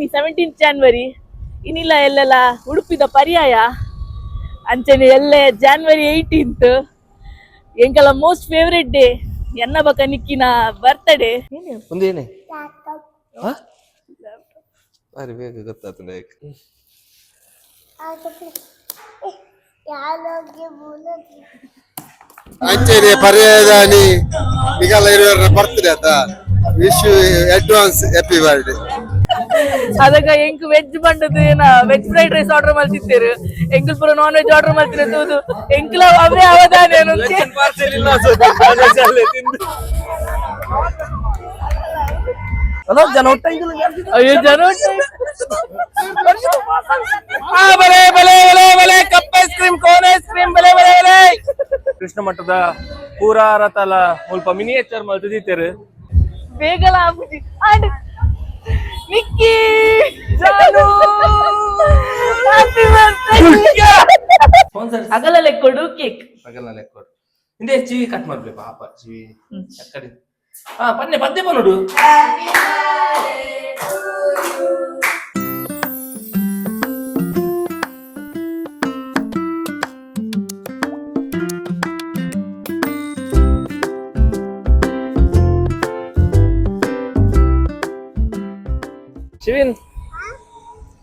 17th January ಇನ್ನಿಲ್ಲ ಎಲ್ಲೆಲ್ಲ ಉಡುಪಿದ ಪರ್ಯಾಯ ಅಂಚನೆ ಎಲ್ಲೆ January 18th ಎಂಕಲ ಮೋಸ್ಟ್ ಫೇವರೇಟ್ ಡೇ ಎನ್ನ ಬಕ ನಿಕ್ಕಿನ ಬರ್ತ್ಡೇ ಒಂದೇನೆ ಅರೆ ಬೇಗ ಗೊತ್ತಾಗ್ತದೆ ಅಂಚನೆ ಪರ್ಯಾಯದಾನಿ ನಿಗಲ್ಲ ಇರುವರ ಬರ್ತ್ಡೇ ಆತ wish you advance happy birthday ಅದಕ್ಕ ಎಂಕ್ ವೆಜ್ ಬಂಡದು ಏನ ವೆಜ್ ಫ್ರೈಡ್ ರೈಸ್ ಆರ್ಡರ್ ಮಾಡ್ತಿದ್ದೇರು ಎಂಕಲ್ ಪುರ ನಾನ್ ವೆಜ್ ಆರ್ಡರ್ ಮಾಡ್ತಿರ ತೂದು ಎಂಕಲ ಅವೇ ಅವದಾನೆ ಜನ ಒಟ್ಟ ಅಯ್ಯೋ ಜನ ಬಲೆ ಬಲೆ ಬಲೆ ಬಲೆ cup ice cream cone ice cream ಬಲೆ ಬಲೆ ಬಲೆ ಕೃಷ್ಣ ಮಠದ ಪೂರಾ ರಥಲ ಸ್ವಲ್ಪ ಮಿನಿಯೇಚರ್ ಮಾಡ್ತಿದ್ದೀರು ಬೇಗಲ ಆಗ್ಬಿಟ್ಟಿ ಆಡ್ ನಿಕ್ಕಿ ಜಾನು ಹ್ಯಾಪಿ ಬರ್ತ್ಡೇ ಅಗಲ ಲೆಕ್ಕೊಡು ಕೇಕ್ ಅಗಲ ಲೆಕ್ಕೊಡು ಹಿಂದೆ ಚಿವಿ ಕಟ್ ಮಾಡ್ಬೇಕು ಪಾಪ ಚಿವಿ ಅಕ್ಕಡಿ ಪನ್ನೆ ಪದ್ದೆ ನೋಡು ಶಿವಿನ್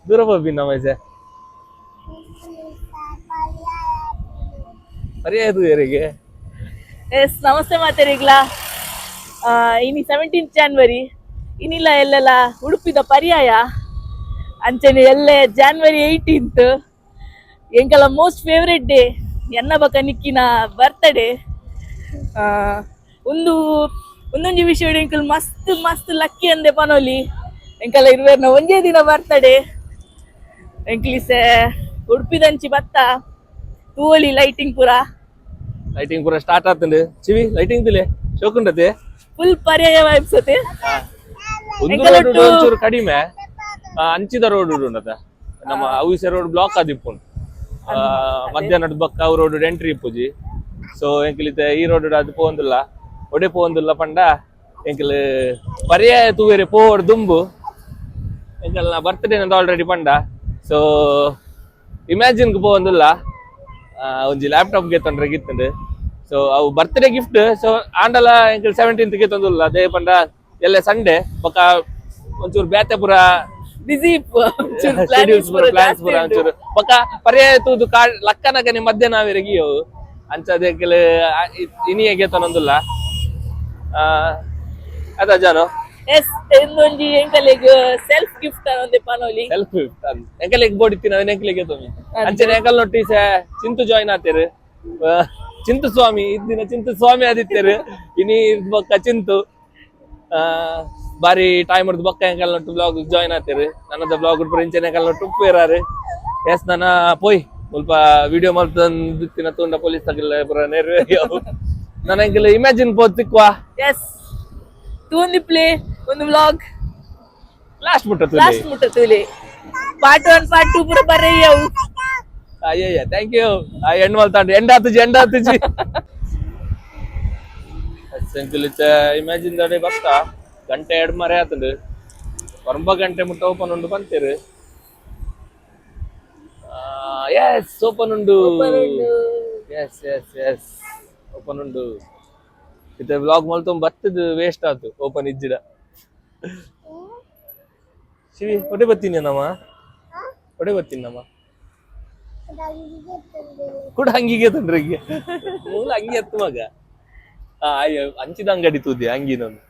ದೂರ ಹೋಗಿ ನಮಗೆ ಪರ್ಯಾಯದು ಯಾರಿಗೆ ಎಸ್ ನಮಸ್ತೆ ಮಾತಾರಿಗ್ಲಾ ಇನಿ 17th January ಇನ್ನಿಲ್ಲ ಎಲ್ಲೆಲ್ಲ ಉಡುಪಿದ ಪರ್ಯಾಯ ಅಂಚನೆ ಎಲ್ಲೆ January 18th ಎಂಕಲ ಮೋಸ್ಟ್ ಫೇವರೇಟ್ ಡೇ ಎನ್ನ ಬಕ ನಿಕ್ಕಿನ ಬರ್ತ್ಡೇ ಒಂದೊಂದು ವಿಷಯ ಎಂಕಲ್ ಮಸ್ತ್ ಮಸ್ತ್ ಲಕ್ಕಿ ಅಂದೆ ಪನೋಲಿ ಎಂಕಲ್ಲ ಇರುವೆರ್ನ ಒಂದೇ ದಿನ ಬರ್ತಡೆ ಎಂಕ್ಲಿಸೆ ಉಡುಪಿದಂಚಿ ಬತ್ತ ತೂವಳಿ ಲೈಟಿಂಗ್ ಪೂರ ಸ್ಟಾರ್ಟ್ ಆಗ್ತದೆ ಚಿವಿ ಲೈಟಿಂಗ್ ತಿಲೆ ಶೋಕುಂಡತೆ ಫುಲ್ ಪರ್ಯಾಯ ವೈಬ್ಸತೆ ಒಂದು ರೋಡ್ ಒಂಚೂರು ಕಡಿಮೆ ಅಂಚಿದ ರೋಡ್ ಉಂಡತ ನಮ್ಮ ಅವಿಸೆ ರೋಡ್ ಬ್ಲಾಕ್ ಆದಿಪ್ಪುಂಡು ಮಧ್ಯಾಹ್ನದ ಬಕ್ಕ ಅವು ರೋಡ್ ಎಂಟ್ರಿ ಇಪ್ಪುಜಿ ಸೊ ಎಂಕಲಿತೆ ಈ ರೋಡ್ ಅದು ಪೋಂದಿಲ್ಲ ಒಡೆ ಪೋಂದಿಲ್ಲ ಪಂಡ ಎಂಕಲ್ ಪರ್ಯಾಯ ತೂವೇರೆ ಪೋವಡ್ ದುಂಬು ಎಂಕಲ್ ನಾ ಬರ್ತ್ಡೇ ನಂದು ಆಲ್ರೆಡಿ ಪಂಡ ಸೊ ಇಮ್ಯಾಜಿನ್ಗೆ ಪೋಂದಿಲ್ಲ ಒಂಜಿ ಲ್ಯಾಪ್ಟಾಪ್ ಗೆ ತೊಂದ್ರೆ ಗಿತ್ತಂಡು ಸೊ ಅವು ಬರ್ತ್ಡೇ ಗಿಫ್ಟ್ ಸೊ ಆಂಡಲ ಎಂಕಲ್ 17th ಗೆ ತೊಂದಿಲ್ಲ ಅದೇ ಪಂಡ ಎಲ್ಲ ಸಂಡೇ ಬೊಕ್ಕ ಒಂಚೂರು ಬ್ಯಾತೆ ಪುರ ಬಿಸಿ ಪ್ಲಾನ್ಸ್ ಪುರ ಒಂಚೂರು ಬೊಕ್ಕ ಪರ್ಯಾಯ ತೂದು ಲಕ್ಕನಗನೆ ಮಧ್ಯಾಹ್ನ ಆವಿರಗಿಯೋ ಅಂಚದೆ ಕೆಲ ಇನಿಯಗೆ ತೊಂದಿಲ್ಲ ಅದ ಜಾನು ಎಸ್ ಎಂದೊಂಜಿ ಎಂಕಲೆಗ್ ಸೆಲ್ಫ್ ಗಿಫ್ಟ್ ಅನ್ನೊಂದೆ ಪನೋಲಿ ಸೆಲ್ಫ್ ಗಿಫ್ಟ್ ಎಂಕಲೆಗ್ ಬೋಡಿತ್ತಿನ ಅವನ ಎಂಕಲೆಗೆ ತೊಮಿ ಅಂಚನೆ ಎಂಕಲ್ ನೋಟಿಸ ಚಿಂತು ಜಾಯಿನ್ ಆತೇರು ಚಿಂತು ಸ್ವಾಮಿ ಇದ್ದಿನ ಚಿಂತು ಸ್ವಾಮಿ ಆದಿತ್ತೇರು ಇನಿ ಬೊಕ್ಕ ಚಿಂತು ಬಾರಿ ಟೈಮ್ ಹೊಡೆದು ಬೊಕ್ಕ ಎಂಕಲ್ ನೋಟು ಬ್ಲಾಗ್ ಜಾಯಿನ್ ಆತೇರು ನನ್ನದ ಬ್ಲಾಗ್ ಪುರ ಇಂಚನೆ ಎಂಕಲ್ ನೋಟು ಉಪ್ಪೇರಾರು ಎಸ್ ನನ್ನ ಪೋಯ್ ಸ್ವಲ್ಪ ವಿಡಿಯೋ ಮಾಡ್ತಿನ ತುಂಡ ಪೊಲೀಸ್ ತಗಿಲ್ಲ ಪುರ ನೆರವೇರಿಯವು ನನ್ನ ಎಂಕಲ್ ಇಮ್ಯಾಜಿನ್ ಪೋದ್ ತಿಕ್ವಾ ಎಸ್ ತೂಂದಿ ಪ್ಲೇ ಒಂದು ವ್ಲಾಗ್ ಲಾಸ್ಟ್ ಮುಟ್ಟತುಲೆ ಪಾರ್ಟ್ 1 ಪಾರ್ಟ್ 2 ಪೂರ ಬರೆಯವು ಅಯ್ಯಯ್ಯ ಥ್ಯಾಂಕ್ ಯು ಆ ಎಂಡ್ ಮಲ್ತಾಂಡು ಎಂಡ್ ಆತುಜಿ ಸಂಕಲಿತ ಇಮ್ಯಾಜಿನ್ ದಡೆ ಬತ್ತ ಗಂಟೆ ಎರಡು ಮರೆ ಆತಂಡು 9 ಗಂಟೆ ಮುಟ್ಟ ಓಪನ್ ಉಂಡು ಬಂತೇರು ಎಸ್ ಓಪನ್ ಉಂಡು ಎಸ್ ಎಸ್ ಎಸ್ ಓಪನ್ ಉಂಡು ಇತ್ತೆ ವ್ಲಾಗ್ ಮಲ್ತೊಂದು ಬತ್ತದು ವೇಸ್ಟ್ ಆಯ್ತು ಓಪನ್ ಇಜ್ಜಿಡ ಶಿವಿ ಹೊಡೆ ಬತ್ತೀನಿ ನಮ್ಮ ಕೂಡ ಹಂಗಿಗೆ ತಂದ್ರಿಗೆ ಮೂಲ ಹಂಗಿ ಎತ್ತು ಮಗ ಅಯ್ಯೋ ಅಂಚಿದ ಅಂಗಡಿ ತೂದಿ ಹಂಗಿನೊಂದು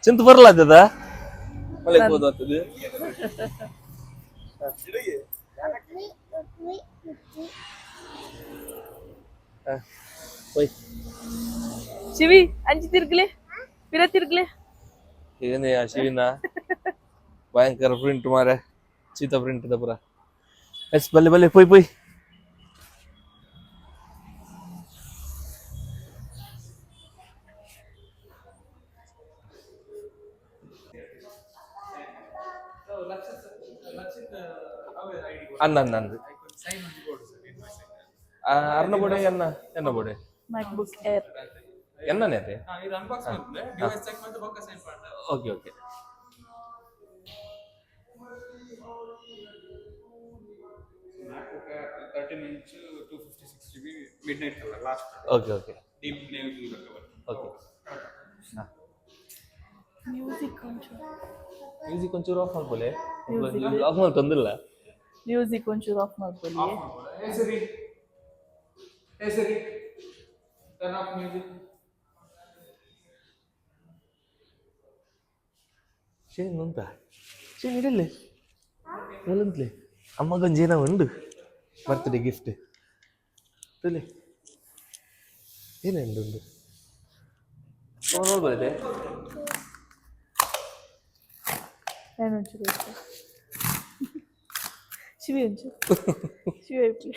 ಚಿಂತ ಬರ್ಲಾತದ ಮಳೆ ಹೋದ ಆಗ್ತದೆ ಶಿವಿ ಅಂಚಿ ತಿರ್ಗ್ಲೆ ಪಿರ ತಿರ್ಗ್ಲೆ ಏನೇ ಆ ಶಿವಿನ ಭಯಂಕರ ಪ್ರಿಂಟ್ ಮಾರೆ ಚೀತ ಪ್ರಿಂಟ್ ದ ಪುರ ಎಸ್ ಬಲ್ಲೆ ಪೊಯ್ ಅನ್ನ ಅರ್ನ ಬೋಡೆ ಎನ್ನ ಬೋಡೆ MacBook Air என்னன்னே இது அன்பாக்ஸ் பண்ணுங்க டிவைஸ் செக் பண்ணிட்டு பக்க சைன் பண்ணு okay 13-inch 256 GB midnight color last okay okay deep navy blue color. Okay music ಒಂಚೂರು ಮ್ಯೂಸಿಕ್ ಒಂಚೂರು ಆಫ್ ಮಾಡ್ಕೊಳ್ಳಿ ಆಫ್ ಮಾಡಿ ತಂದಿಲ್ಲ ಮ್ಯೂಸಿಕ್ ಒಂಚೂರು ಆಫ್ ಮಾಡ್ಕೊಳ್ಳಿ. Hey Siri, turn off music. Shane ಅಂತ ಶೇನ್ ಇಡಲ್ಲೇ ಎಲ್ಲಂತಲೇ ಅಮ್ಮಗೊಂಜೇನ ಉಂಡು ಬರ್ತ್ಡೇ ಗಿಫ್ಟ್ ತುಲೆ ಏನುಂಡು ಉಂಡು ನೋಡ್ಬಾರ್ದೆ ನಾನು ಒಂಚೂರು ಇಷ್ಟ. ಶಿವಿ ಒಂಚೂರು ಶಿವಿ ಐತಿ.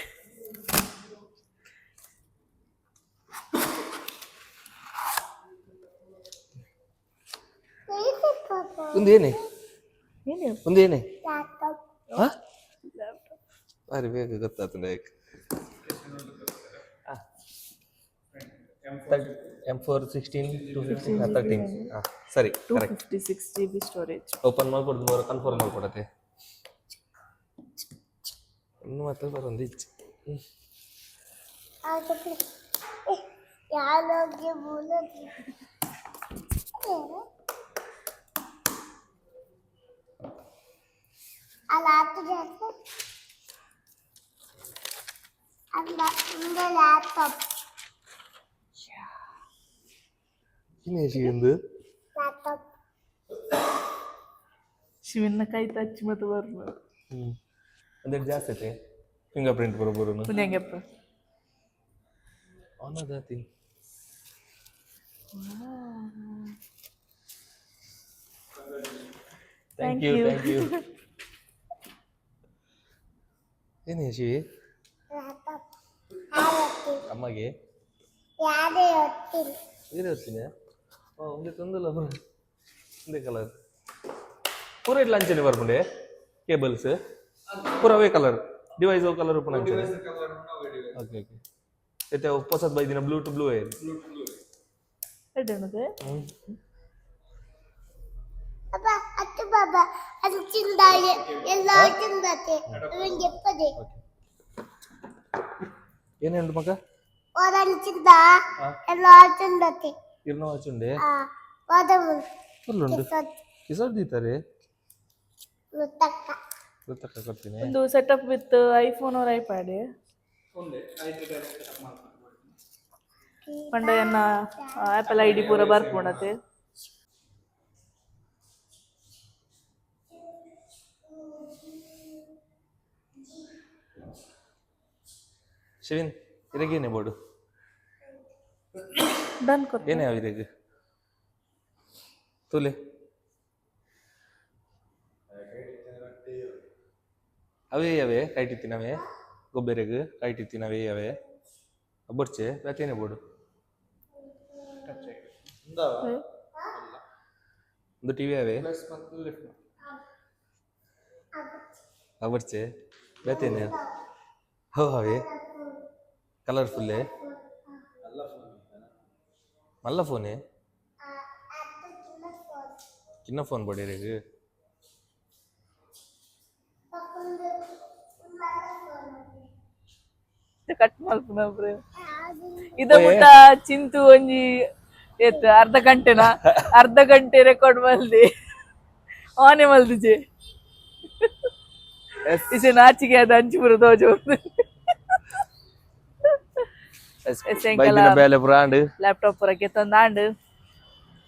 ಒಂದೇನೆ ಏನೇ ಒಂದೇನೆ ಹಾ ಅರೆ ಬೇಗ ಗೊತ್ತಾಯ್ತು ನಾಯಕ್ M4 16 256 13 ಸರಿ ಕರೆಕ್ಟ್ 256 GB ಸ್ಟೋರೇಜ್. ಓಪನ್ ಮಾಡ್ಕೊಡ್ದು ಬರೋ ಕನ್ಫರ್ಮ್ ಮಾಡ್ಕೊಡತ್ತೆ ಇನ್ನು ಮತ್ತೆ ಬರೋದು ಇಚ್ಚೆ ಲ್ಯಾಪ್ಟಾಪ್ ಇನ್ನೇ ಶಿವಂದು ಲ್ಯಾಪ್ಟಾಪ್ ಶಿವನ್ನ ಕೈ ತಚ್ಚಿ ಮತ್ತೆ ಬರ್ಬೋದು. ಒಂದೆರಡು ಜಾಸ್ತಿ ಐತೆ ಫಿಂಗರ್ ಪ್ರಿಂಟ್ ಬರೋಬ್ಬರು ಪುಣ್ಯಂಗಪ್ಪ ಅವನದಾತಿ ಥ್ಯಾಂಕ್ ಯು ಥ್ಯಾಂಕ್ ಯು ಏನೇ ಶಿವಿ ಲ್ಯಾಪ್ಟಾಪ್ ಅಮ್ಮಗೆ ಯಾರೇ ಹೊತ್ತಿಲ್ಲ ಬೇರೆ ಹೊತ್ತಿನ ಒಂದೇ ತೊಂದಲ್ಲ ಒಂದೇ ಕಲರ್ ಪೂರ ಇಟ್ಲ ಅಂಚನೆ ಬರ್ಬಂಡೆ ಕೇಬಲ್ಸ್ ಪೂರ ಅವೇ ಕಲರ್ ಡಿವೈಸ್ ಕಲರ್ ಪುನಃ ಅಂಚನೆ ಓಕೆ ಓಕೆ అయితే ಹೊಸದು ಬೈದಿನ ಬ್ಲೂ ಟು ಬ್ಲೂ ಎಡನದೆ ಅಪ್ಪ ಅತ್ತು ಬಾಬಾ ಅದು ಚಿಂದಾಗೆ ಎಲ್ಲ ಚಿಂದತೆ ಅದನ್ನು ಎಪ್ಪದೆ ಏನೇನು ಮಗ ಓದನ್ ಚಿಂದ ಎಲ್ಲ ಚಿಂದತೆ ಇರ್ನೋ ಹಚ್ಚುಂಡೆ ಓದಮು ಫುಲ್ಲುಂಡು ಕಿಸರ್ ದೀತಾರೆ ಮುತ್ತಕ್ಕ ಗೊತ್ತಕ್ಕ ಕೊಡ್ತೀನಿ ಒಂದು setup with iPhone or iPad ಪಂಡ ಎನ್ನ ಆಪಲ್ ಐಡಿ ಪೂರ ಬರ್ಪುಣತೆ. ಶಿವಿನ್ ಇರಗೇನೆ ಬೋರ್ಡು ಡನ್ ಕೊಟ್ಟು ಏನೇ ಅವ ಇರಗ ತುಲೆ ಅವೇ ಅವೇ ಕೈಟಿತ್ತಿನವೇ ಗೊಬ್ಬೆರೆಗ್ ಕೈಟಿತ್ತಿನವೇ ಅವೇ ಬರ್ಚೆ ಬೇತೇನೆ ಬೋರ್ಡು ಒಂದು ಟಿವಿ ಅವೇ ಬರ್ಚೆ ಬೇತೇನೆ ಹೋ ಅವೇ ಕಲರ್ಫುಲ್ಲೇ ಮಲ್ಲ ಫೋನೇ ಚಿನ್ನ ಫೋನ್ ಬಡಿಯರೆಗ್ ಕಟ್ ಮಲ್ಪುನ ಇದ ಮುಟ್ಟ ಚಿಂತು ಒಂಜಿ ಏತ್ ಅರ್ಧ ಗಂಟೆ ರೆಕಾರ್ಡ್ ಮಲ್ದಿ ಆನೆ ಮಲ್ದಿಜೆ ಇಸೆ ನಾಚಿಕೆ ಅದ ಹಂಚಿಪುರ ತೋಜು ಬೇಲೆ ಬ್ರಾಂಡ್ ಲ್ಯಾಪ್ಟಾಪ್ ಪುರಕ್ಕೆ ತಂದಾಂಡ್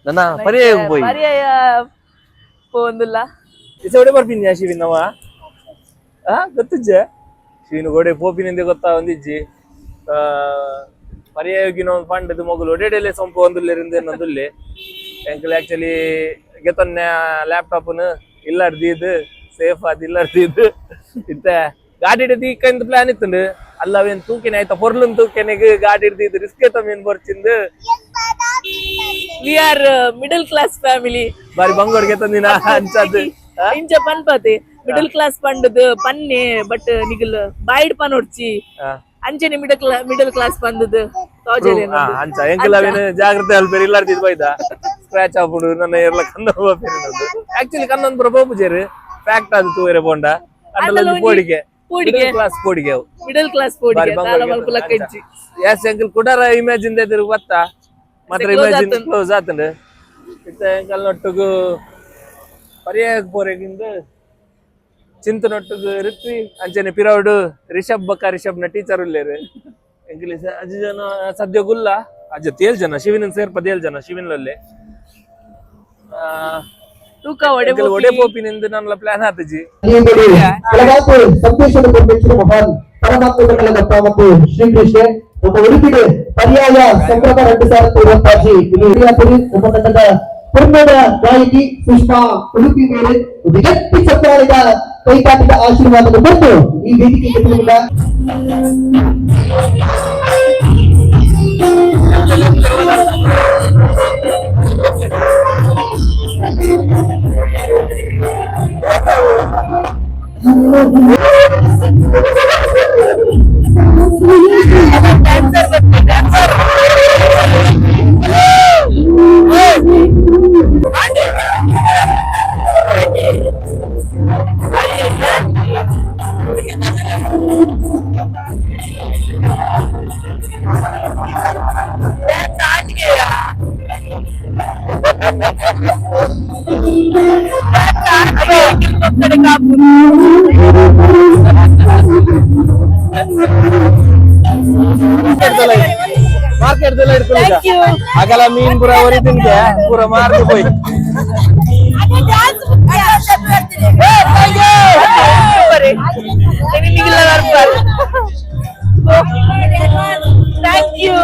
ನನ್ನ ಪರಿಯ പോയി ಪರ್ಯಾಯ ಪೋಂದುಲ್ಲ ಇಸೋಡೆ ಬರ್ಪಿನ್ಯಾ ಶಿವಿನವ ಗೊತ್ತಿಜ್ಜೆ ಶಿವಿನ ಗೋಡೆ ಪೋಪಿನಿಂದ ಗೊತ್ತಾ ಒಂದಿಜ್ಜಿ ಪರ್ಯಾಯಗಿನ ಒಂದು ಪಂಡದ ಮೊಗಲು ಒಡೆಡೆಲೆ ಸೊಂಪು ಒಂದುಲ್ಲೆರಿಂದ ಒಂದುಲ್ಲೆ ಎಂಕಲ್ ಆಕ್ಚುಲಿ ಗೆತೊನ್ನೆ ಲ್ಯಾಪ್ಟಾಪ್ನ ಇಲ್ಲರ್ದಿದ್ದು ಸೇಫ್ ಅದು ಇಲ್ಲರ್ದಿದ್ದು ಇತ್ತ ಗಾಡಿ ಹಿಡಿದು ಈಕಂತ ಪ್ಲಾನ್ ಇತ್ತುಂಡು ಅಲ್ಲವೇನ್ ತೂಕಿನ ಆಯ್ತಾ ಪೊರ್ಲನ್ ತೂಕೆನೆಗೆ ಗಾಡಿ ಹಿಡಿದು ರಿಸ್ಕ್ ಏತ ಮೀನ್ ಬರ್ಚಿಂದು we are middle class family ಬಾರಿ ಬಂಗೋರ್ಗೆ ತಂದಿನ ಅಂಚದ್ದು ಇಂಚ ಪನ್ಪತೆ ಮಿಡಲ್ ಕ್ಲಾಸ್ ಪಂಡದು ಪನ್ನೆ ಬಟ್ ನಿಗಲ್ ಬಾಯ್ಡ್ ಪನೊಡ್ಚಿ ಅಂಚನೆ ಮಿಡಲ್ ಕ್ಲಾಸ್ ಬಂದದ್ದು ಅಂಚ ಎಂಕಲ್ ಅವೇನು ಜಾಗ್ರತೆ ಅಲ್ಪೇರಿ ಇಲ್ಲಾರ್ದಿದ್ ಬೈದ ಸ್ಕ್ರಾಚ್ ಆಗ್ಬಿಡು ನನ್ನ ಎಲ್ಲ ಕನ್ನ ಆಕ್ಚುಲಿ ಕನ್ನೊಂದು ಪೂರ ಪೋಪುಜೇರು ಫ್ಯಾಕ್ಟ್ ಅದು ತೂರೆ ಬೋಂಡ ಅಂಡಲ್ಲ ಬೋಡಿಗೆ ಪೋಡಿಗೆ ಮಿಡಲ್ ಕ್ಲಾಸ್ ಪೋಡಿಗೆ ತಾಲ ಮಲ್ಪುಲ ಕಂಚಿ ಯಾಸ್ ಎಂಕಲ್ ಕುಡಾರ ಇಮೇಜಿನ್ ಎದುರು ಬತ್ತ ಮಾತ್ರ ಇಮೇಜಿನ್ ಕ್ಲೋಸ್ ಆತಂಡು ಇತ್ತ ಎಂಕಲ್ ನೊಟ್ಟುಗು ಪರ್ಯಾಯ ಪೋರೆಗಿಂದ ಚಿಂತನೊಟ್ಟುಗು ಋತ್ವಿ ಅಂಚನೆ ಪಿರೌಡು ರಿಷಬ್ನ ಟೀಚರ್ ಉಲ್ಲೇರು ಎಂಕಲಿ ಅಜ ಜನ ಸದ್ಯ ಗುಲ್ಲ ಅಜ ತೇಲ್ ಜನ ಶಿವಿನ ಸೇರ್ಪ ದೇಲ್ ಜನ ಶಿವಿನಲ್ಲಿ ತೂಕ ಒಡೆ ಒಡೆ ಪೋಪಿನಿಂದ ನನ್ನ ಪ್ಲಾನ್ ಆತಜಿ ಬೆಳಗಾವಿ ಸಂದೇಶವನ್ನು ಕೊಟ್ಟಿರುವ ಮಹಾನ್ ಪರಮಾತ್ಮಗಳ ದತ್ತ ಮತ್ತು ಶ್ರೀಕೃಷ್ಣ ನಮ್ಮ ಉಡುಪಿಗೆ ಪರ್ಯಾಯ ಸಂಕ್ರಮ 2026 ಇಲ್ಲಿ ನಮ್ಮ ತಂಡದ ಪುರ್ಣದ ಗಾಯಕಿ ಪುಷ್ಪಾ ಉಡುಪಿ ಮೇಲೆ ಒಂದು ಗಟ್ಟಿ ಚಪ್ಪಾಳೆಯ ಕೈತಾಟಿದ ಆಶೀರ್ವಾದವನ್ನು ಬಂದು ಈ ವೇದಿಕೆಗೆ ಬಂದ ಮಾರ್ಕೆಟ್ ಆಗಲ್ಲ ಮೀನ್ ಪೂರ ಹೊರಿತಿನ್ಗೆ ಪೂರ ಮಾರ್ಕ್ ಹೋಯ್ ಥ್ಯಾಂಕ್ ಯು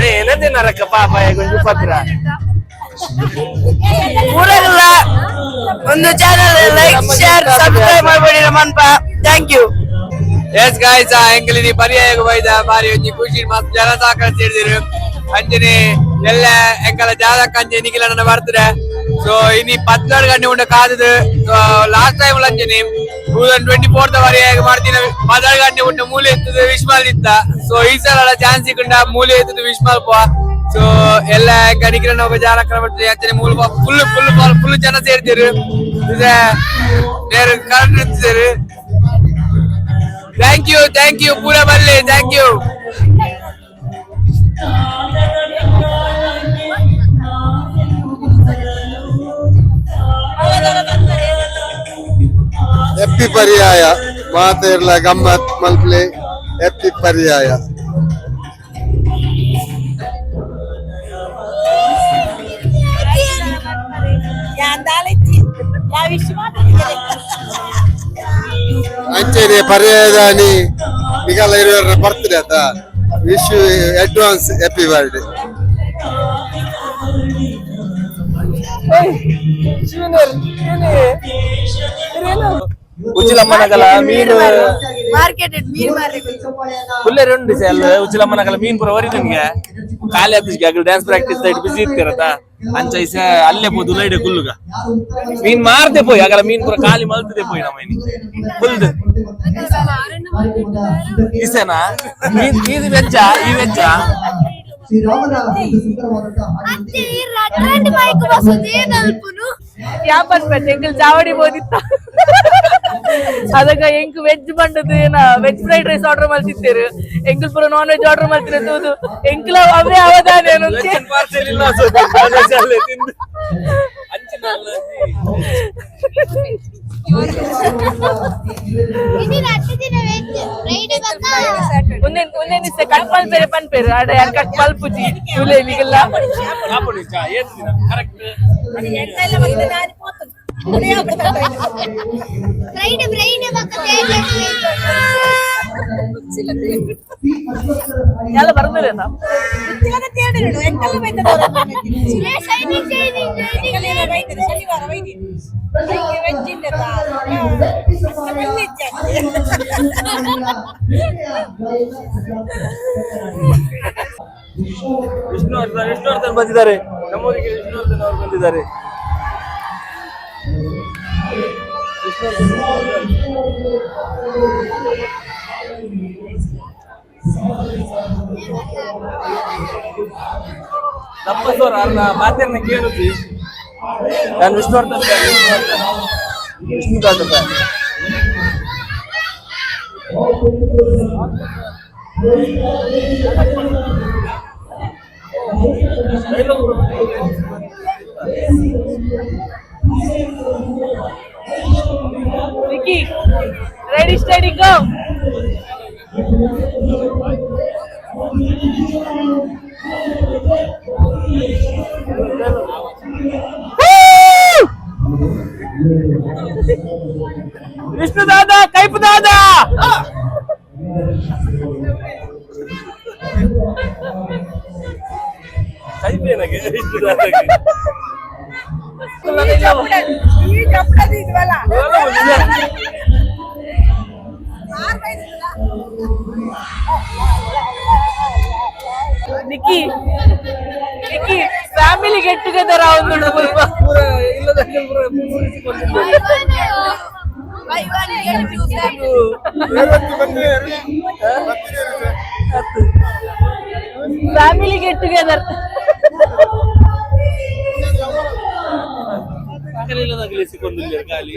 ಏನಂತ ಪಾಪ ಗೊಂಜು ಪತ್ರ ಊರಲ್ಲ ಒಂದು ಚಾನಲ್ ಲೈಕ್ ಶೇರ್ ಸಬ್ಸ್ಕ್ರೈಬ್ ಮಾಡಬೇಡಿ ನಮ್ಮನ್ಪ ಥ್ಯಾಂಕ್ ಯು ಎಸ್ ಗಾಯ್ಸ್ ಎಂಕಲಿನಿ ಪರ್ಯಾಯ ಬೈದ ಬಾರಿ ಒಂಜಿ ಖುಷಿ ಮಸ್ತ್ ಜನ ಸಾಕಷ್ಟು ಹಿಡಿದಿರು ಅಂಜನೆ ಎಲ್ಲ ಎಂಕಲ ಜಾದಕ್ಕ ಅಂಜೆ ನಿಖಿಲ ನನ್ನ ಬರ್ತದೆ ಸೊ ಇನಿ 12 ಗಂಟೆ ಉಂಡ ಕಾದದು ಲಾಸ್ಟ್ ಟೈಮ್ ಅಂಜನೆ 2024 ವರೆಗೆ ಮಾಡ್ತೀನಿ 12 ಗಂಟೆ ಉಂಡ ಮೂಲೆ ಎತ್ತದು ವಿಶ್ಮಾಲ್ ಇತ್ತ ಸೊ ಈ ಸಲ ಚಾನ್ಸ್ ಸಿಕ್ಕಂಡ ಮೂಲೆ ಎತ್ತದು ವಿಶ್ಮಾಲ್ ಪೋ ಸೊ ಎಲ್ಲ ನಿಖಿಲ ನಾವು ಜಾಲಕ್ಕ ಬರ್ತದೆ ಅಂಜನೆ ಮೂಲ ಫುಲ್ ಜನ ಸೇರ್ತಿರು ನೇರ ಕರೆಕ್ಟ್ ಇರ್ತಿದ್ರು ಥ್ಯಾಂಕ್ ಯು ಪೂರ ಬರಲಿ ಥ್ಯಾಂಕ್ ಯು ಹೆಪ್ಪಿ ಪರ್ಯಾಯ ಮಾತೆರ್ಲ ಗಮ್ಮತ್ ಮಲ್ಪ್ಲೆ ಹೆಪ್ಪಿ ಪರ್ಯಾಯ ಅಂಚೆನೆ ಪರ್ಯಾಯದಾನಿ ನಿಗಲ ಇರುವರ ಬರ್ತ್ಡೇ ಆತ wish you advance happy birthday ಉಚ್ಚಿಲಮ್ಮನಗಲ ಮೀನು ಮಾರ್ಕೆಟ್ ಮೀನ್ ಮಾರ್ರೆ ಫುಲ್ಲೇ ಉಂಡು ಸೆಲ್ ಉಚ್ಚಿಲಮ್ಮನಗಲ ಮೀನ್ ಪೂರ ಹೊರಿದಂಗೆ ಖಾಲಿ ಆತಿಗೆ ಅಗ್ಲ ಡ್ಯಾನ್ಸ್ ಪ್ರಾಕ್ಟೀಸ್ ಸೈಡ್ ಬಿಸಿ ಇರ್ತಿರತ್ತ ಅಂಚೈಸ ಅಲ್ಲೇ ಪೋದು ಲೈಡೆ ಕುಲ್ಲುಗ ಮೀನ್ ಮಾರ್ದೆ ಪೋಯ್ ಆಗಲ ಮೀನ್ ಪೂರ ಖಾಲಿ ಮಲ್ತದೆ ಪೋಯ್ ನಮ್ಮ ಫುಲ್ ಇಸೇನಾ ಇದು ವೆಜ್ಜ ಈ ವೆಜ್ಜ ಯಾಪನ್ ಪೆಟ್ ಎಂಕಲ್ ಚಾವಡಿ ಬೋದಿತ್ತ ಅದಕ್ಕ ಎಂಕ್ ವೆಜ್ ಬಂಡದು ಏನ ವೆಜ್ ಫ್ರೈಡ್ ರೈಸ್ ಆರ್ಡರ್ ಮಾಡ್ತಿದ್ದೇರು ಎಂಕಲ್ ಪುರ ನಾನ್ ವೆಜ್ ಆರ್ಡರ್ ಮಾಡ್ತಿರ ತೂದು ಎಂಕಲ ಅವೇ ಅವಧಾನ ಪಾರ್ಸೆಲ್ ಇಲ್ಲ ತಿಂದು ಒಂದೇ ಕಟ್ ಮಲ್ಪೇರೆ ಪನ್ಪೇರು ಆಡ ಯಾರು ಕಟ್ ಮಲ್ಪುಜಿ ತುಲೇನಿಗೆಲ್ಲ ಎಲ್ಲ ಬರ್ದಿಲ್ಲ ಶನಿವಾರ ವಿಷ್ಣುವರ್ಧನ್ ಬಂದಿದ್ದಾರೆ, ನಮ್ಮೂರಿಗೆ ವಿಷ್ಣುವರ್ಧನ್ ಅವರು ಬಂದಿದ್ದಾರೆ. ತಪ್ಪಸೋರ ಅಲ್ಲ ಮಾತನ್ನ ಕೇಳುತ್ತಿ. ನಾನು Vishnuvardhan Vishnuvardhan Vicky, ready, steady, go. Vishnu ದಾದಾ, ಕೈಪು ದಾದಾ. ಕೈಪೇನಗೆ Vishnu ದಾದಾಗೆ Vicky, family get together ಆവുന്നുണ്ട് ಪೂರ ಇಲ್ಲದಂಗೆ ಫ್ಯಾಮಿಲಿ ಗೆಟ್ ಟುಗೆದರ್. ಗಾಲಿ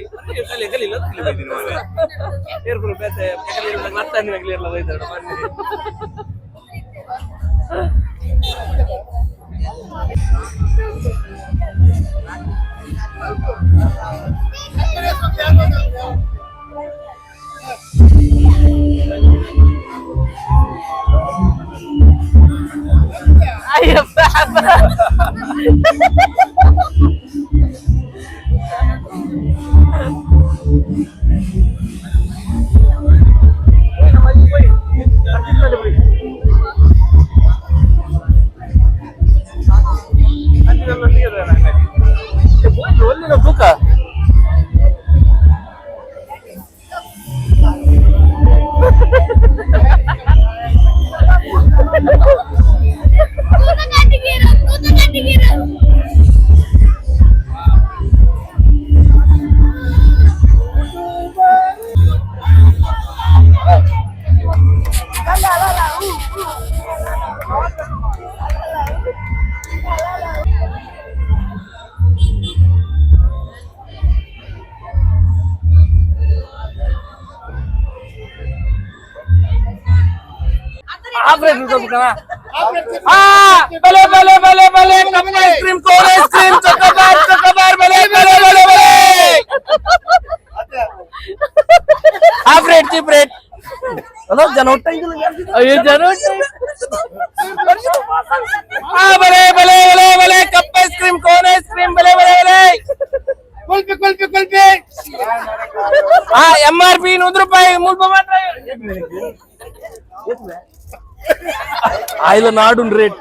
ಅಯ್ಯಪ್ಪ buka. भले भले भले भले cup ice cream cone ice cream Chocobar भले भले भले भले half rate cheap rate hello जनोट अಯ್ಯೋ ಜನೋಟ್ भले भले भले भले कप आइसक्रीम कोन आइसक्रीम भले भले भले कुल्फी MRP 100 ರೂಪಾಯಿ ಮುಲ್ಪ ಮಾತ್ರ ಆಯ್ಲ ನಾಡು ರೇಟ್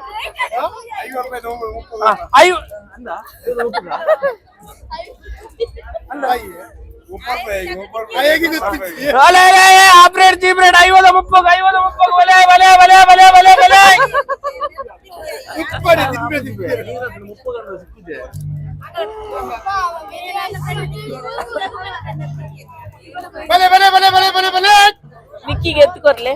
ಆಪ್ರೇಟ್ ಚೀಪ್ ರೇಟ್ 50 30 ಬಲೆ ಬಲೆ ಬಲೆ ಬಲೆ ಬಲೆ ಬಲೆ ಬಲೆ ಬಲೆ ಬಲೆ ಬಲೆ ಬಲೆ ಬಲೆ ವಿಕ್ಕಿಗೆ ಎತ್ಕೊರ್ಲೆ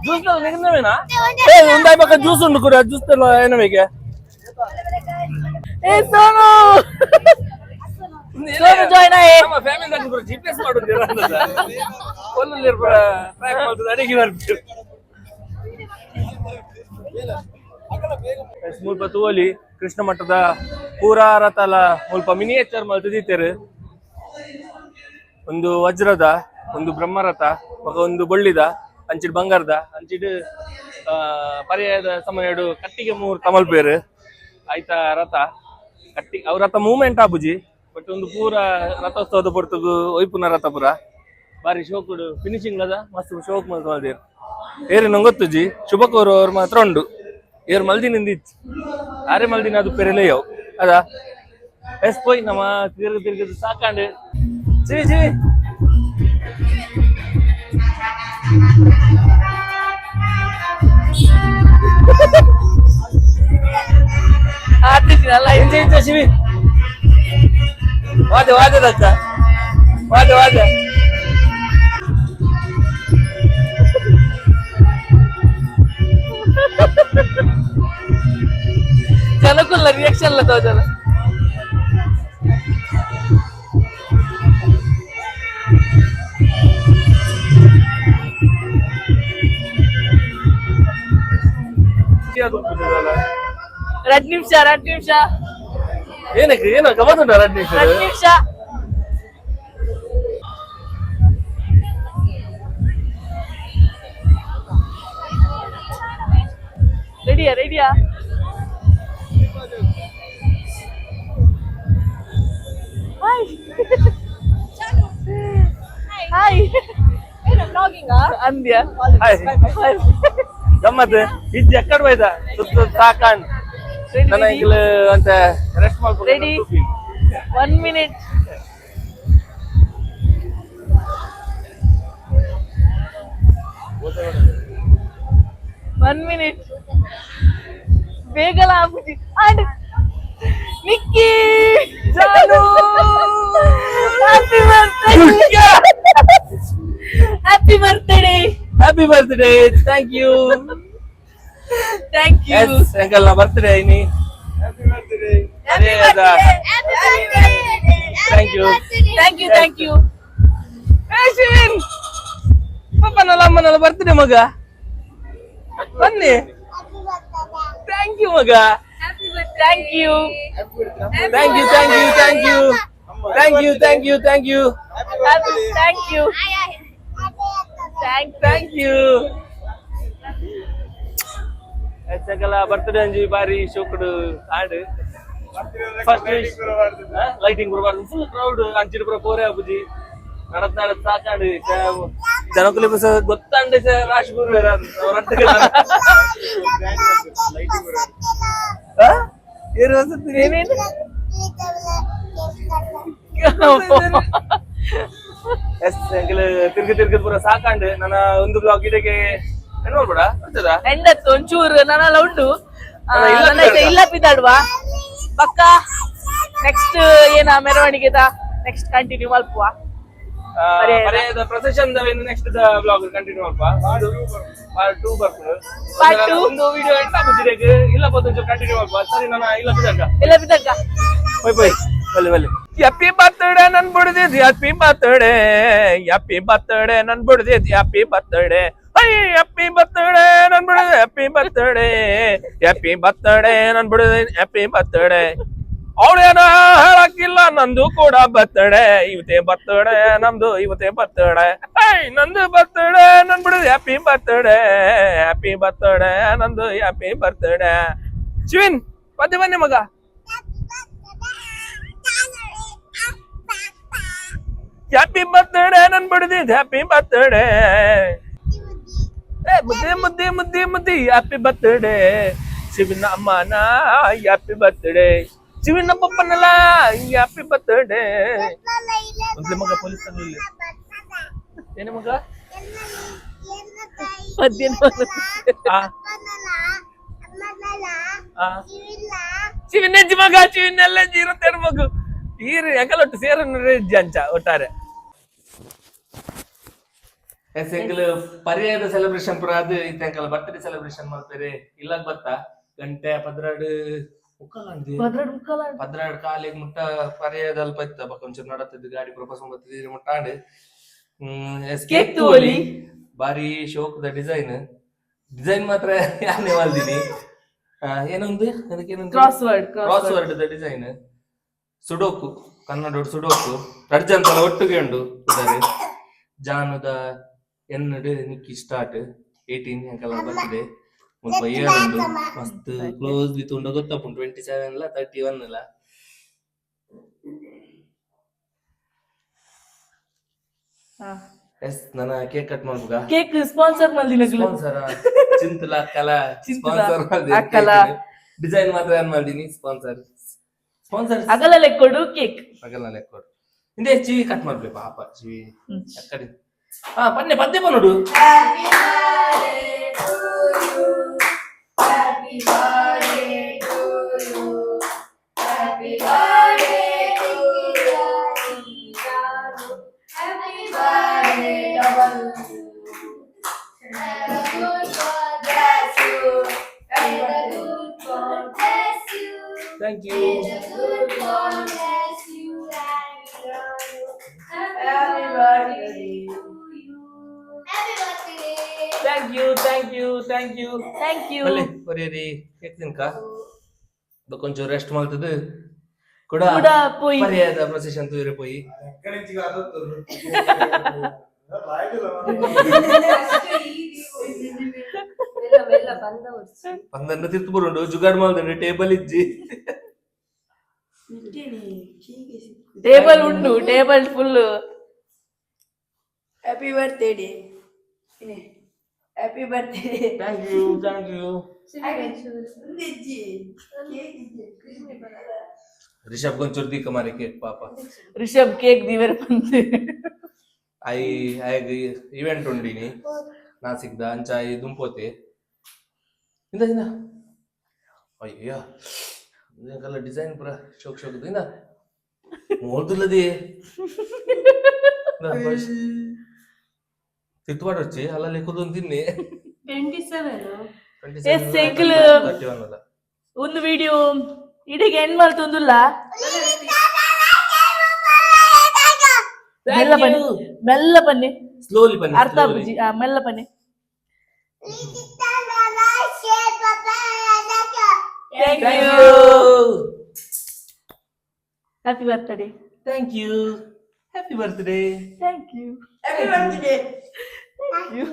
ಜ್ಯೂಸ್ ನಿನ್ನವೇನಾ ಒಂದಾಯಿ ಪಕ್ಕ ಜ್ಯೂಸ್ ಉಂಟು ಕೂಡ ಜ್ಯೂಸ್ ಏನವೇಗೆ ಏ ಸೋನು ಸೋನು ಜಾಯ್ನ್ ಆಯೆ ನಮ್ಮ ಫ್ಯಾಮಿಲಿ ದಾಗ ಜಿಪಿಎಸ್ ಮಾಡೋದಿಲ್ಲ ಅಂತ ಒಳ್ಳೆ ಟ್ರ್ಯಾಕ್ ಮಾಡ್ತದೆ ಅಡಿಗೆ ಮಾಡ್ತೀವಿ ಮುಲ್ಪ ತೂವಲಿ ಕೃಷ್ಣ ಮಠದ ಪೂರಾ ರಥಲ ಮುಲ್ಪ ಮಿನಿಯೇಚರ್ ಮಲ್ತಿದ್ದೀತೇರು ಒಂದು ವಜ್ರದ ಒಂದು ಬ್ರಹ್ಮರಥ ಒಂದು ಬೊಳ್ಳಿದ ಅಂಚಿಡ್ ಬಂಗಾರದ ಅಂಚಿಡ್ ಪರ್ಯಾಯದ ಸಮಯಡು ಕಟ್ಟಿಗೆ 3 ಕಮಲ್ ಪೇರು ಆಯ್ತಾ ರಥ ಕಟ್ಟಿ ಅವ್ರ ರಥ ಮೂವ್ಮೆಂಟ್ ಆಬುಜಿ ಬಟ್ ಒಂದು ಪೂರ ರಥೋತ್ಸವದ ಪೊರ್ತುಗು ಒಯ್ಪುನ ರಥ ಪೂರ ಬಾರಿ ಶೋಕುಡು ಫಿನಿಶಿಂಗ್ ಅದ ಮಸ್ತ್ ಶೋಕ್ ಮಲ್ದೇರು ಏರಿ ನಂಗೆ ಗೊತ್ತುಜಿ ಶುಭಕೋರು ಅವ್ರು ಮಾತ್ರ ಉಂಡು ಏರು ಮಲ್ದಿನಿಂದ ಇತ್ತು ಆರೆ ಮಲ್ದಿನ ಅದು ಪೆರಲೆಯವು ಅದಾ ಎಸ್ ಪೋಯ್ ನಮ್ಮ ತಿರುಗದು ಸಾಕಾಂಡು ಸಿವಿ ಸಿವಿ ಆಡ್ತಿದ್ದೀನಲ್ಲ ಇಂಚೆ ಇಂಚೆ ಶಿವಿ ವಾದ ವಾದದಕ್ಕ ವಾದ ವಾದ ಜನಕ್ಕಲ್ಲ ರಿಯಾಕ್ಷನ್ ತೋಜಲ್ಲ ಎರಡು ನಿಮಿಷ ಏನಕ್ಕೆ ಏನೋ ಗಮನ ಉಂಟು 2 ನಿಮಿಷ 2 ನಿಮಿಷ ರೆಡಿಯಾ ಹಾಯ್ ಅಂದ್ಯಾ ಗಮ್ಮತ್ ಇದ್ ಎಕ್ಕಡ್ ಬೈದ ಸುತ್ತ ಸಾಕಾಂಡ್ ನನ್ನ ಈಗಲೂ ಅಂತ ರೆಸ್ಟ್ ಮಾಡ್ಕೊಂಡು ರೆಡಿ 1 ಮಿನಿಟ್ ಬೇಗಲ ಆಗ್ಬಿಟ್ಟಿ ಅಂಡ್ ನಿಕ್ಕಿ ಜಾನು happy birthday thank you thank ನಾ ಬರ್ತ್ಡೇ ಐನಿ ಥ್ಯಾಂಕ್ ಯು ಪಪ್ಪನಲ್ಲ ಅಮ್ಮನಲ್ಲ ಬರ್ತ್ಡೇ ಮಗ ಬನ್ನಿ ಥ್ಯಾಂಕ್ ಯು ಮಗ ಥ್ಯಾಂಕ್ ಯು ಬರ್ತ್ಡೇ ಅಂಜಿ ಬಾರಿ ಶೋಕುಡು ಆಡು ಫಸ್ಟ್ ಲೈಟಿಂಗ್ ಬರಬಾರ್ದು ಫುಲ್ ಕ್ರೌಡ್ ಅಂಚಿನ ಪುರ ಪೋರೆ ಅಬ್ಬುಜಿ ನಡದ್ ಸಾಕಾಂಡು ಜನಕುಲಿ ಬಸ್ ಗೊತ್ತಾಂಡೆ ರಾಶಿ ಬರುವೇರ ಏನೇನು ಎಸ್ ತಿರ್ಗಿ ಪೂರ ಸಾಕಾಂಡು ನನ್ನ ಒಂದು ಬ್ಲಾಗ್ ಇದಕ್ಕೆ ನೋಡ್ಬೇಡ ಬರ್ತದ ಎಂಡತ್ತು ಒಂಚೂರು ನನ್ನೆಲ್ಲ ಉಂಟು ಇಲ್ಲ ಬಿದ್ದಾಡುವ ಪಕ್ಕ ನೆಕ್ಸ್ಟ್ ಏನ ಮೆರವಣಿಗೆದ ನೆಕ್ಸ್ಟ್ ಕಂಟಿನ್ಯೂ ಮಲ್ಪುವ ಪ್ರೊಸೆಷನ್ ನೆಕ್ಸ್ಟ್ ಬ್ಲಾಗ್ ಕಂಟಿನ್ಯೂ ಮಲ್ಪ ಪಾರ್ಟ್ 2 ಬರ್ತದೆ Part 2? ಒಂದು ವಿಡಿಯೋ ಎಂಟ ಬುಜಿರೆಗೆ ಇಲ್ಲ ಬಂದು ಕಂಟಿನ್ಯೂ ಮಲ್ಪ ಸರಿ ನಾನು ಇಲ್ಲ ಬಿದ್ದಾಗ ಹೋಯ್ ಬಲ್ಲಿ ಹ್ಯಾಪಿ ಬರ್ತ್ಡೇ ನನ್ ಬಿಡ್ದಿದ್ ಹ್ಯಾಪಿ ಬರ್ತ್ಡೇ ನನ್ ಬಿಡ್ದಿದ್ ಹ್ಯಾಪಿ ಬರ್ತ್ಡೇ ಹ್ಯಾಪಿ ಬರ್ತ್ಡೇ ನನ್ ಬಿಡದ ಹ್ಯಾಪಿ ಬರ್ತ್ಡೇ ನನ್ ಬಿಡದ ಹ್ಯಾಪಿ ಬರ್ತ್ಡೇ ಅವಳೇನ ಹೇಳಕ್ಕಿಲ್ಲ ನಂದು ಕೂಡ ಬರ್ತ್ಡೇ ಇವತ್ತೇ ಬರ್ತ್ಡೇ ನಮ್ದು ಇವತ್ತೇ ಬರ್ತ್ಡೇ ನಂದು ಬರ್ತ್ಡೇ ನನ್ ಬಿಡದ ಹ್ಯಾಪಿ ಬರ್ತ್ಡೇ ನಂದು ಹ್ಯಾಪಿ ಬರ್ತ್ಡೇ ಶಿವಿನ್ ಪದ್ಯ ಬನ್ನಿ ಮಗ ಹ್ಯಾಪಿ ಬರ್ತ್ಡೇ ನನ್ ಬಿಡದಿದ್ ಹ್ಯಾಪಿ ಬರ್ತ್ಡೇ ಮುದ್ದೆ ಹ್ಯಾಪಿ ಬರ್ತ್ಡೇ ಶಿವನ ಅಮ್ಮನ ಹ್ಯಾಪಿ ಬರ್ತ್ಡೇ ಶಿವನ ಪಪ್ಪನಲ್ಲ ಹ್ಯಾಪಿ ಬರ್ತ್ಡೇ ಒಂದ್ಲೆ ಮಗ ಪೊಲೀಸ್ ತಂದಿಲ್ಲ ಏನೇ ಮಗ ಶಿವನೆಜ್ಜಿ ಮಗ ಶಿವನೆಲ್ಲ ಇರುತ್ತೆ ಮಗು ಈರು ಎಂಕಲೊಟ್ಟು ಸೇರಜ್ಜಿ ಅಂಚ ಒಟ್ಟಾರೆ ಪರ್ಯಾಯದ ಸೆಲೆಬ್ರೇಷನ್ ಪುರ ಅದು ಇತ್ತಂಕಲ್ ಬರ್ತ್ಡೇ ಸೆಲೆಬ್ರೇಷನ್ ಮಾಡ್ತಾರೆ ಇಲ್ಲ ಬತ್ತ ಗಂಟೆ 12 ಕಾಲಿಗೆ ಮುಟ್ಟ ಪರ್ಯಾಯದ ಅಲ್ಪ ಇತ್ತ ಬಕ್ಕ ಒಂಚೂರು ನಡತ್ತಿದ್ದು ಗಾಡಿ ಪ್ರಪೋಸ್ ಮಾಡ್ತಿದ್ದೀರಿ ಮುಟ್ಟಾಂಡು ಕೇಕ್ ತೋಲಿ ಬಾರಿ ಶೋಕದ ಡಿಸೈನ್ ಮಾತ್ರ ಯಾನೇ ವಾಲ್ದಿನಿ ಏನೊಂದು ಅದಕ್ಕೇನೊಂದು cross word design sudoku Kannada sudoku ರಡ್ಜಂತಲ ಒಟ್ಟಿಗೆ ಉಂಡು ಇದ್ದಾರೆ ಜಾನುದ ಎನ್ನಡು ನಿಕ್ಕಿ ಸ್ಟಾರ್ಟ್ 18 ಅಂಕಲ್ಲ ಬರ್ತಿದೆ ಮುಲ್ಪ ಇಯರ್ ಉಂಡು ಮಸ್ತ್ ಕ್ಲೋಸ್ ವಿತ್ ಉಂಡು ಗೊತ್ತಪ್ಪುಂಟು 27 ಇಲ್ಲ 31 ಇಲ್ಲ ಎಸ್ ನನ್ನ ಕೇಕ್ ಕಟ್ ಮಾಡ್ಬೇಕಾ ಕೇಕ್ ಸ್ಪಾನ್ಸರ್ ಮಲ್ದಿನಗ್ಲು ಸ್ಪಾನ್ಸರ್ ಚಿಂತಲ ಅಕ್ಕಲ ಚಿಂತಲ ಸ್ಪಾನ್ಸರ್ ಅಕ್ಕಲ. ಡಿಸೈನ್ ಮಾತ್ರ ಏನ್ ಮಾಡಿದೀನಿ ಸ್ಪಾನ್ಸರ್ ಅಗಲ ಲೆಕ್ಕೊಡು ಕೇಕ್. ಆಗಲ್ಲ ಲೆಕ್ಕೊಡು ಹಿಂದೆ ಚಿವಿ ಕಟ್ ಮಾಡ್ಬೇಕು ಪಾಪ ಚಿವಿ ಅಕ್ಕಡಿ ಪನ್ನೆ ಪದ್ಯ ನೋಡು thank you thank you thank you thank you thank you. ಬಲ್ಲೆ ಬರೀರಿ ಕೇಕ್ ತಿನ್ಕ ಕೊಂಚೂರು ರೆಸ್ಟ್ ಮಾಡ್ತದೆ ಕೂಡ ಕೂಡ ಪೋಯಿ. ಪರ್ಯಾಯದ ಪ್ರೊಸೆಷನ್ ತೂರೆ ಪೋಯಿ ಪಂದನ್ನು ತಿರ್ತು ಬರುಂಡು ಜುಗಾಡ್ ಮಾಡ್ದಂಡು ಟೇಬಲ್ ಇಜ್ಜಿ ಟೇಬಲ್ ಉಂಡು, table full. Happy birthday happy birthday thank you thank you Rishab ಕೊಂಚೂರು ದೀಕ ಮಾರಿ ಕೇಕ್ ಪಾಪ ರಿಷಬ್ ಕೇಕ್ ದಿವರ ಬಂದು ಐ ಇವೆಂಟ್ ಉಂಡಿನಿ ನಾಸಿಕ್ದ ಅಂಚಾಯಿ ದುಂಪೋತೆ ಇಂದ ಇಂದ ಅಯ್ಯ ಕಲ್ಲ ಡಿಸೈನ್ ಪುರ ಶೋಕ್ ಶೋಕದ ಇಂದ ಮೋದುಲ್ಲದಿ ತಿತ್ತುಪಾಡು వచ్చి ಅಲ್ಲ ಲೆಕ್ಕದು ತಿನ್ನಿ 27 ಎಸ್ ಸೈಕಲ್ 31 ಅಲ್ಲ ಒಂದು ವಿಡಿಯೋ ಇಡಿಗೆ ಎಂಡ್ ಮಾಡ್ತೊಂದುಲ್ಲ. ಮೆಲ್ಲ ಬನ್ನಿ, ಮೆಲ್ಲ ಬನ್ನಿ, ಸ್ಲೋಲಿ ಬನ್ನಿ ಅರ್ಥ ಬುಜಿ. ಮೆಲ್ಲ ಬನ್ನಿ. Thank you. Happy birthday. Thank you happy birthday thank you. Happy birthday thank you.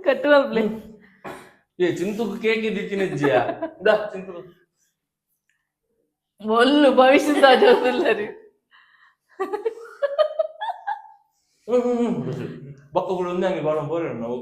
ಕಟ್ಟುವಲ್ ಪ್ಲೇ ಏ ಚಿಂತುಕು ಕೇಕ್ ಇದ್ದಿಚ್ಚಿನಜ್ಜಿಯ ದಾ ಚಿಂತುಕು ಒಲ್ಲು ಭವಿಷ್ಯದ ಜೋದಿಲ್ಲ ರೀ. ಬಕ್ಕಗಳು ಒಂದೇ ಹಂಗೆ ಬಾಳ ಬೋರ ನಾವು